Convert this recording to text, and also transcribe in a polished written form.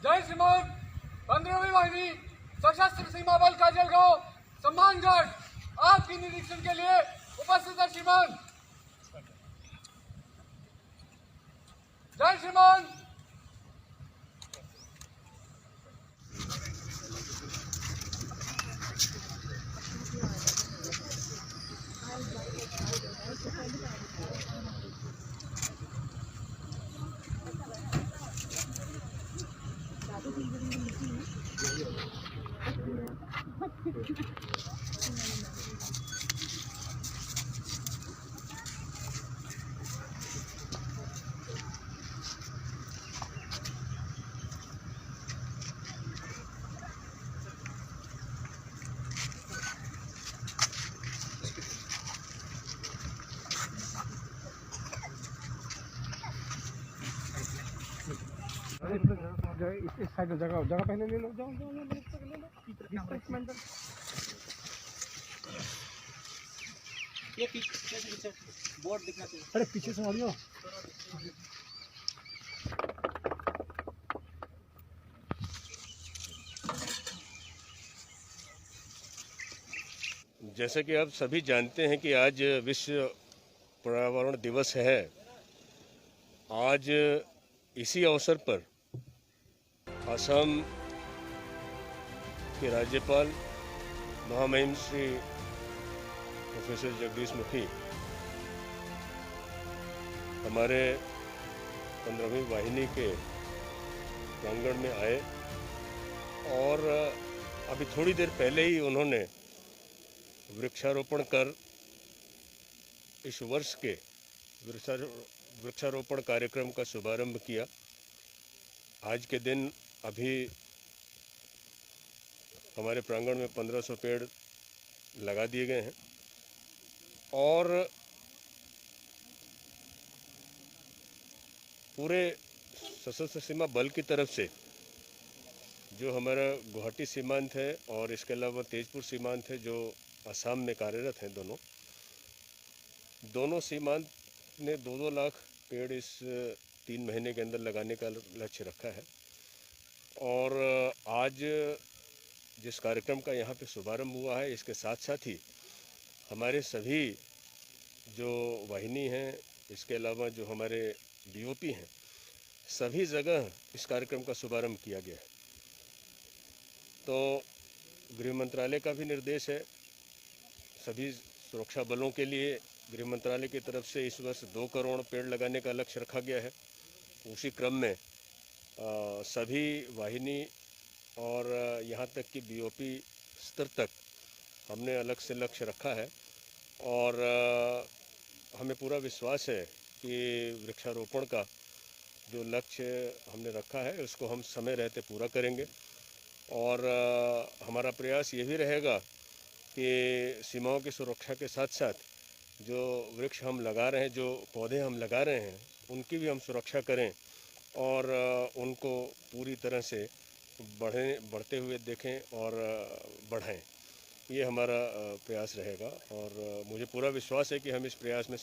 जय श्रीमान 15वीं वाहिनी सशस्त्र सीमा बल काजलगांव सम्मानगढ़ आपकी निरीक्षण के लिए उपस्थित है श्रीमान। जय श्रीमान। इस साइड जगह पहले ले लो। जाओ ये पीछे बोर्ड दिखना चाहिए। अरे पीछे से आड़ियो। जैसा कि आप सभी जानते हैं कि आज विश्व पर्यावरण दिवस है। आज इसी अवसर पर असम के राज्यपाल महामहिम श्री प्रोफेसर जगदीश मुखी हमारे 15वीं वाहिनी के प्रांगण में आए और अभी थोड़ी देर पहले ही उन्होंने वृक्षारोपण कर इस वर्ष के वृक्षारोपण कार्यक्रम का शुभारंभ किया। आज के दिन अभी हमारे प्रांगण में 1500 पेड़ लगा दिए गए हैं और पूरे सशस्त्र सीमा बल की तरफ से जो हमारा गुवाहाटी सीमांत है और इसके अलावा तेजपुर सीमांत है जो असम में कार्यरत हैं, दोनों सीमांत ने 2-2 लाख पेड़ इस 3 महीने के अंदर लगाने का लक्ष्य रखा है। और आज जिस कार्यक्रम का यहाँ पे शुभारंभ हुआ है, इसके साथ साथ ही हमारे सभी जो वाहिनी हैं, इसके अलावा जो हमारे डीओपी हैं, सभी जगह इस कार्यक्रम का शुभारंभ किया गया है। तो गृह मंत्रालय का भी निर्देश है, सभी सुरक्षा बलों के लिए गृह मंत्रालय की तरफ से इस वर्ष 2 करोड़ पेड़ लगाने का लक्ष्य रखा गया है। उसी क्रम में सभी वाहिनी और यहाँ तक कि बीओपी स्तर तक हमने अलग से लक्ष्य रखा है और हमें पूरा विश्वास है कि वृक्षारोपण का जो लक्ष्य हमने रखा है उसको हम समय रहते पूरा करेंगे। और हमारा प्रयास ये भी रहेगा कि सीमाओं की सुरक्षा के साथ साथ जो वृक्ष हम लगा रहे हैं, जो पौधे हम लगा रहे हैं, उनकी भी हम सुरक्षा करें और उनको पूरी तरह से बढ़ते हुए देखें और बढ़ाएं। ये हमारा प्रयास रहेगा और मुझे पूरा विश्वास है कि हम इस प्रयास में